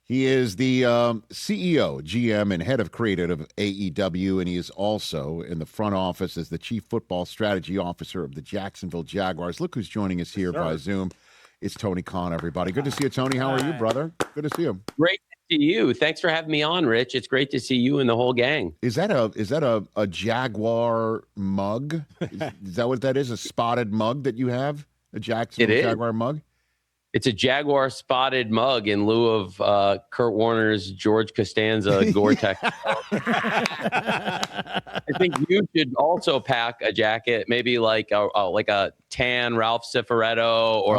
He is the CEO, GM, and head of creative of AEW, and he is also in the front office as the chief football strategy officer of the Jacksonville Jaguars. Look who's joining us here by Zoom. It's Tony Khan, everybody. Good to see you, Tony. How are you, brother? Good to see you. Great to see you. Thanks for having me on, Rich. It's great to see you and the whole gang. Is that a Jaguar mug? Is that what that is? A spotted mug that you have? A Jacksonville Jaguar mug? It's a Jaguar spotted mug in lieu of Kurt Warner's George Costanza Gore-Tex. I think you should also pack a jacket, maybe like a tan Ralph Cifaretto or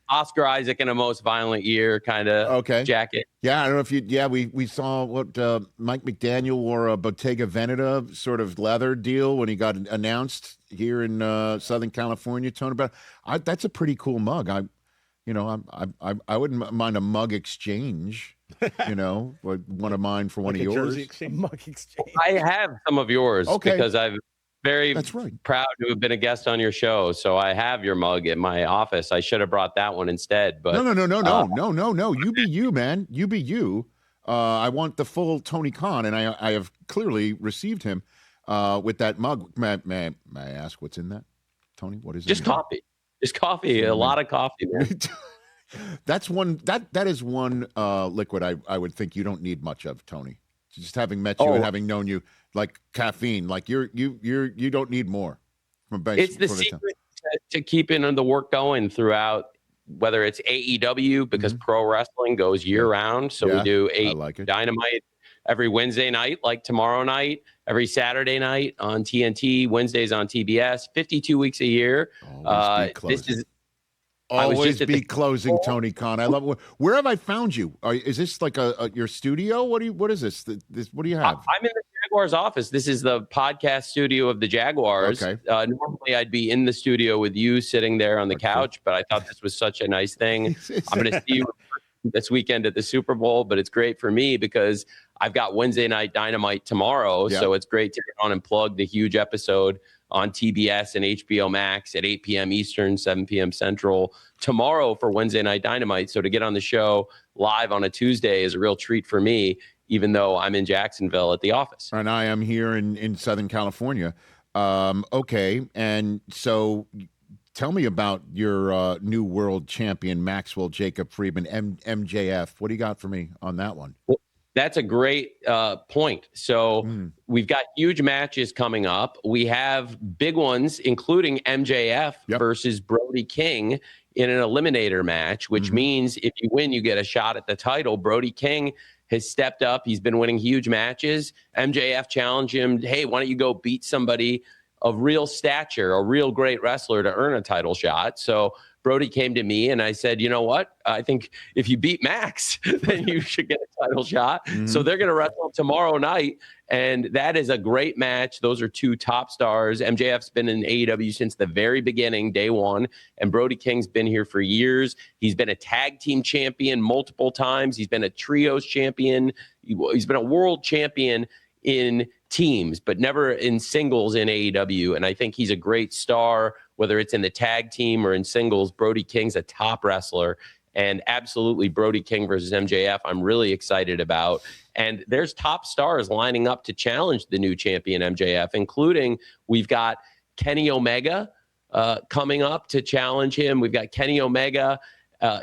Oscar Isaac in a Most Violent Year kind of jacket. Yeah, I don't know if you. Yeah, we saw what Mike McDaniel wore a Bottega Veneta sort of leather deal when he got announced here in Southern California. Tony, but that's a pretty cool mug. I wouldn't mind a mug exchange. One of mine for one of yours. Mug exchange. I have some of yours because I'm very proud to have been a guest on your show. So I have your mug in my office. I should have brought that one instead. But no. You be you, man. You be you. I want the full Tony Khan, and I have clearly received him with that mug. May I ask what's in that, Tony? What is it? Just coffee. Just coffee. A lot of coffee, man. That is one liquid I would think you don't need much of, Tony. Just having met you and having known you, like caffeine, like you don't need more. It's the secret to keeping the work going throughout, whether it's AEW, because pro wrestling goes year round. So we do AEW Dynamite every Wednesday night, like tomorrow night, every Saturday night on TNT, Wednesdays on TBS, 52 weeks a year. Always be closing, Tony Khan. I love it. Where have I found you? Is this like your studio? What is this? What do you have? I'm in the Jaguars office. This is the podcast studio of the Jaguars. Okay. Normally I'd be in the studio with you sitting there on the couch, but I thought this was such a nice thing. I'm going to see you this weekend at the Super Bowl, but it's great for me because I've got Wednesday Night Dynamite tomorrow. So it's great to get on and plug the huge episode on TBS and HBO Max at 8 p.m. Eastern, 7 p.m. Central tomorrow for Wednesday Night Dynamite. So to get on the show live on a Tuesday is a real treat for me, even though I'm in Jacksonville at the office. And I am here in Southern California. And so tell me about your new world champion, Maxwell Jacob Friedman, MJF. What do you got for me on that one? Well, that's a great point. So we've got huge matches coming up. We have big ones, including MJF versus Brody King in an eliminator match, which means if you win, you get a shot at the title. Brody King has stepped up. He's been winning huge matches. MJF challenged him, hey, why don't you go beat somebody of real stature, a real great wrestler to earn a title shot? So Brody came to me and I said, you know what? I think if you beat Max, then you should get a title shot. So they're going to wrestle tomorrow night. And that is a great match. Those are two top stars. MJF's been in AEW since the very beginning, day one. And Brody King's been here for years. He's been a tag team champion multiple times. He's been a trios champion. He's been a world champion in teams, but never in singles in AEW. And I think he's a great star, whether it's in the tag team or in singles. Brody King's a top wrestler, and absolutely Brody King versus MJF, I'm really excited about. And there's top stars lining up to challenge the new champion MJF, including we've got Kenny Omega coming up to challenge him. We've got Kenny Omega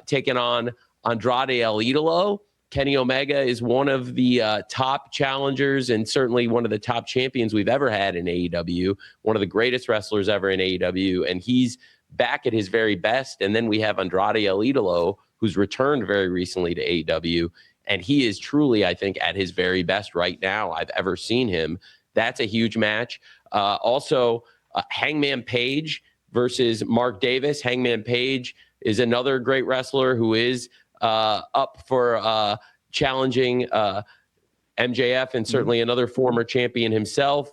taking on Andrade El Idolo. Kenny Omega is one of the top challengers and certainly one of the top champions we've ever had in AEW, one of the greatest wrestlers ever in AEW, and he's back at his very best. And then we have Andrade El Idolo, who's returned very recently to AEW, and he is truly, I think, at his very best right now I've ever seen him. That's a huge match. Also, Hangman Page versus Mark Davis. Hangman Page is another great wrestler who is up for challenging MJF and certainly another former champion himself.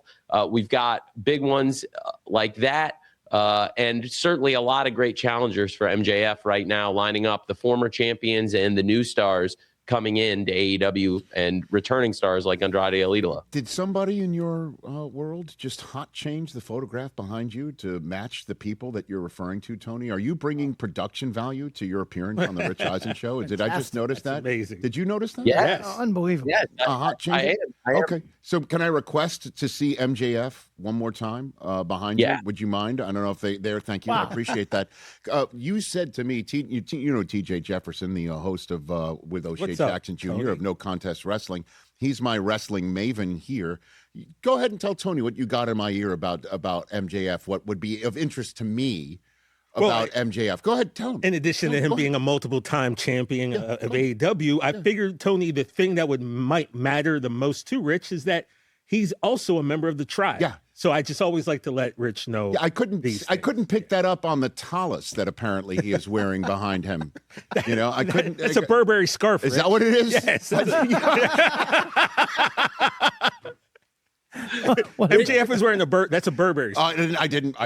We've got big ones like that. And certainly a lot of great challengers for MJF right now, lining up the former champions and the new stars coming in to AEW and returning stars like Andrade Alidala. Did somebody in your world just hot change the photograph behind you to match the people that you're referring to, Tony? Are you bringing production value to your appearance on the Rich Eisen Show? Did I just notice that? Amazing. Did you notice that? Yes. Unbelievable. Yes. A hot change? I am. Okay. So can I request to see MJF one more time behind you? Would you mind? I don't know if they're. Thank you. Wow. I appreciate that. You said to me, you know TJ Jefferson, the host of with O'Shea Jackson Jr. Tony? of No Contest Wrestling. He's my wrestling maven here. Go ahead and tell Tony what you got in my ear about MJF, what would be of interest to me about MJF. Go ahead, tell him. In addition to him being a multiple-time champion of AEW, I figured, Tony, the thing that might matter the most to Rich is that he's also a member of the tribe. Yeah. So I just always like to let Rich know. Yeah, I couldn't pick that up on the talus that apparently he is wearing behind him. You know, I couldn't. It's a Burberry scarf. Is that what it is? Yes. MJF is wearing that's a Burberry scarf. I didn't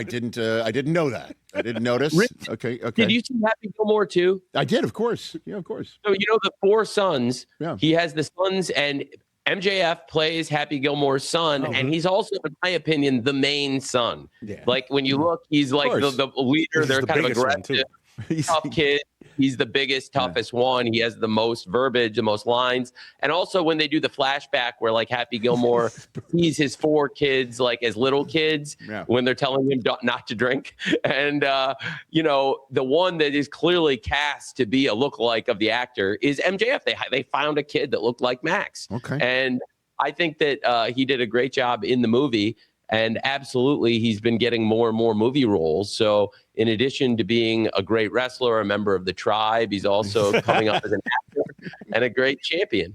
know that. I didn't notice. Rich, okay. Did you see Happy Gilmore too? I did, of course. Yeah, of course. So you know the four sons. Yeah. He has the sons, and MJF plays Happy Gilmore's son, and he's also, in my opinion, the main son. Yeah. Like when you look, he's like the leader. They're kind of aggressive, tough kid. He's the biggest, toughest one. He has the most verbiage, the most lines. And also when they do the flashback where like Happy Gilmore sees his four kids like as little kids when they're telling him not to drink. And, you know, the one that is clearly cast to be a lookalike of the actor is MJF. They found a kid that looked like Max. Okay. And I think that he did a great job in the movie. And absolutely, he's been getting more and more movie roles. So in addition to being a great wrestler, a member of the tribe, he's also coming up as an actor and a great champion.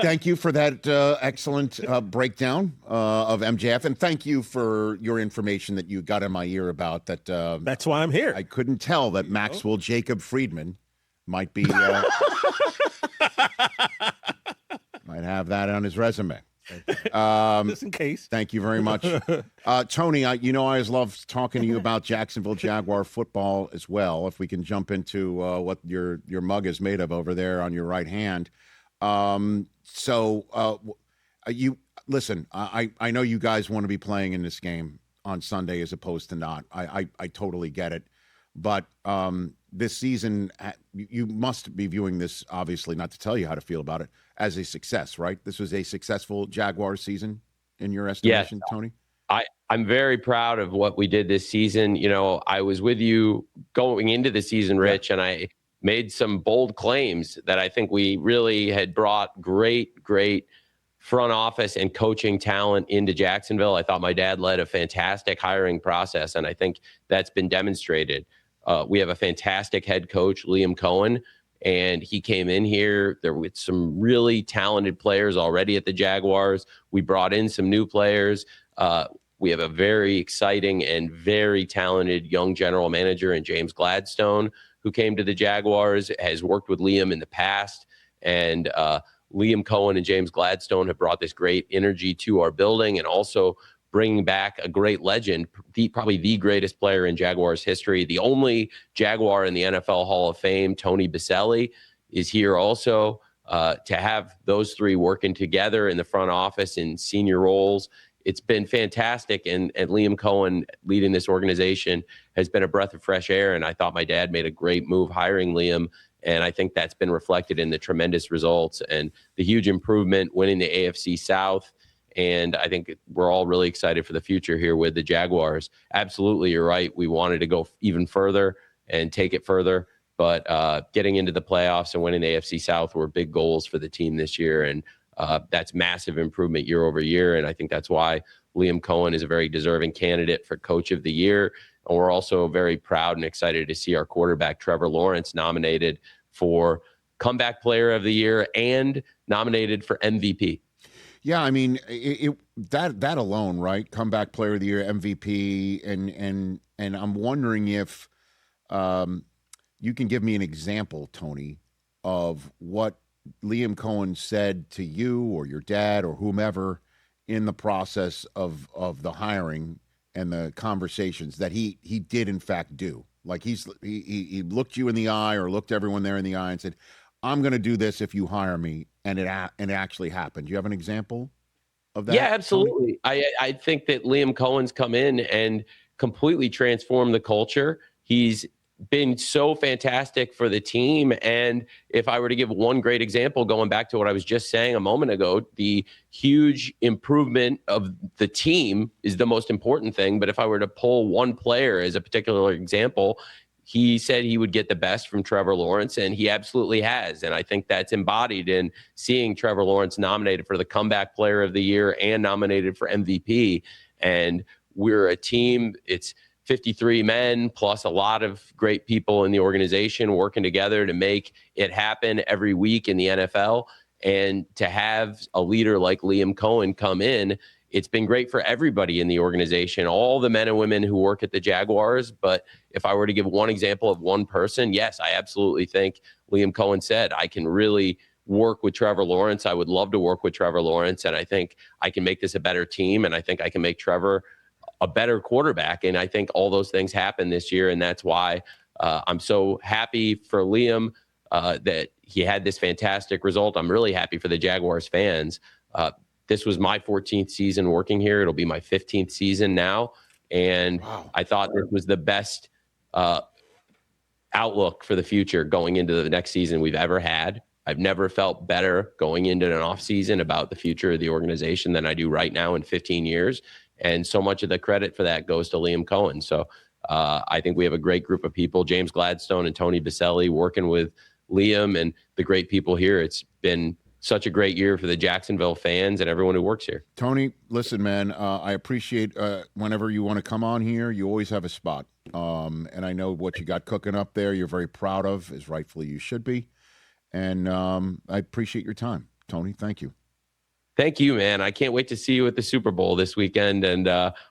Thank you for that excellent breakdown of MJF. And thank you for your information that you got in my ear about that. That's why I'm here. I couldn't tell that Maxwell Jacob Friedman might be might have that on his resume. Just in case. Thank you very much. Tony, I always love talking to you about Jacksonville Jaguar football as well. If we can jump into what your mug is made of over there on your right hand. You listen, I know you guys want to be playing in this game on Sunday as opposed to not. I totally get it. But this season, you must be viewing this, obviously, not to tell you how to feel about it, as a success, right? This was a successful Jaguars season in your estimation, Tony? I'm very proud of what we did this season. You know, I was with you going into the season, Rich, and I made some bold claims that I think we really had brought great front office and coaching talent into Jacksonville. I thought my dad led a fantastic hiring process, and I think that's been demonstrated. We have a fantastic head coach, Liam Coen, and he came in here there with some really talented players already at the Jaguars. We brought in some new players. We have a very exciting and very talented young general manager in James Gladstone, who came to the Jaguars, has worked with Liam in the past. And Liam Coen and James Gladstone have brought this great energy to our building and also bringing back a great legend, probably the greatest player in Jaguars history. The only Jaguar in the NFL Hall of Fame, Tony Baselli, is here also. To have those three working together in the front office in senior roles, it's been fantastic. And Liam Coen leading this organization has been a breath of fresh air. And I thought my dad made a great move hiring Liam. And I think that's been reflected in the tremendous results and the huge improvement winning the AFC South. And I think we're all really excited for the future here with the Jaguars. Absolutely, you're right. We wanted to go even further and take it further. But getting into the playoffs and winning the AFC South were big goals for the team this year. And that's massive improvement year over year. And I think that's why Liam Coen is a very deserving candidate for Coach of the Year. And we're also very proud and excited to see our quarterback, Trevor Lawrence, nominated for Comeback Player of the Year and nominated for MVP. Yeah, I mean, that alone, right? Comeback Player of the Year, MVP, and I'm wondering if you can give me an example, Tony, of what Liam Coen said to you or your dad or whomever in the process of the hiring and the conversations that he did in fact do. Like he looked you in the eye or looked everyone there in the eye and said, I'm going to do this if you hire me, and it actually happened. Do you have an example of that? Yeah, absolutely. I think that Liam Coen's come in and completely transformed the culture. He's been so fantastic for the team. And if I were to give one great example, going back to what I was just saying a moment ago, the huge improvement of the team is the most important thing. But if I were to pull one player as a particular example, he said he would get the best from Trevor Lawrence, and he absolutely has. And I think that's embodied in seeing Trevor Lawrence nominated for the Comeback Player of the Year and nominated for MVP. And we're a team, it's 53 men plus a lot of great people in the organization working together to make it happen every week in the NFL. And to have a leader like Liam Coen come in, it's been great for everybody in the organization, all the men and women who work at the Jaguars. But if I were to give one example of one person, yes, I absolutely think Liam Coen said, I can really work with Trevor Lawrence. I would love to work with Trevor Lawrence. And I think I can make this a better team. And I think I can make Trevor a better quarterback. And I think all those things happen this year. And that's why I'm so happy for Liam that he had this fantastic result. I'm really happy for the Jaguars fans. This was my 14th season working here. It'll be my 15th season now. And wow. I thought this was the best outlook for the future going into the next season we've ever had. I've never felt better going into an offseason about the future of the organization than I do right now in 15 years. And so much of the credit for that goes to Liam Coen. So I think we have a great group of people, James Gladstone and Tony Baselli, working with Liam and the great people here. It's been such a great year for the Jacksonville fans and everyone who works here. Tony, listen, man, I appreciate whenever you want to come on here, you always have a spot. And I know what you got cooking up there, you're very proud of, as rightfully you should be. And I appreciate your time. Tony, thank you. Thank you, man. I can't wait to see you at the Super Bowl this weekend. And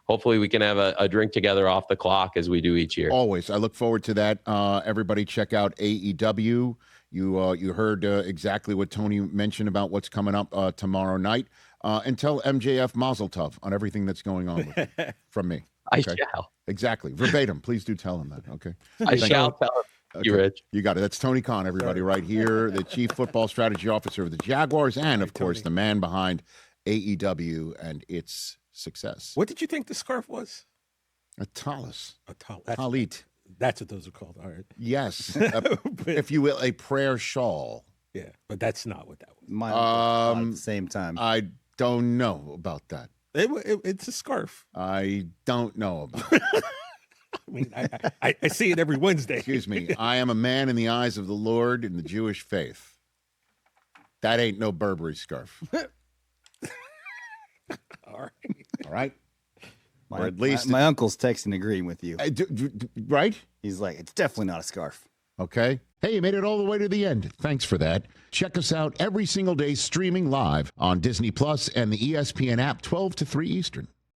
hopefully we can have a drink together off the clock as we do each year. Always. I look forward to that. Everybody check out AEW. You heard exactly what Tony mentioned about what's coming up tomorrow night. And tell MJF Mazel Tov on everything that's going on with from me. Okay? I shall. Exactly. Verbatim. Please do tell him that. Okay. I shall tell him. Okay. You, Rich. You got it. That's Tony Khan, everybody, right here, the Chief Football Strategy Officer of the Jaguars, and, of course, the man behind AEW and its success. What did you think the scarf was? A tallis. A tallis. Talit. That's what those are called. All right. Yes. If you will, a prayer shawl. Yeah, but that's not what that was. Mine at the same time. I don't know about that. It's a scarf. I don't know about it. I mean, I see it every Wednesday. Excuse me. I am a man in the eyes of the Lord in the Jewish faith. That ain't no Burberry scarf. All right. All right. Or at least my uncle's texting agreeing with you. Right? He's like, it's definitely not a scarf. Okay. Hey, you made it all the way to the end. Thanks for that. Check us out every single day streaming live on Disney Plus and the ESPN app 12 to 3 Eastern.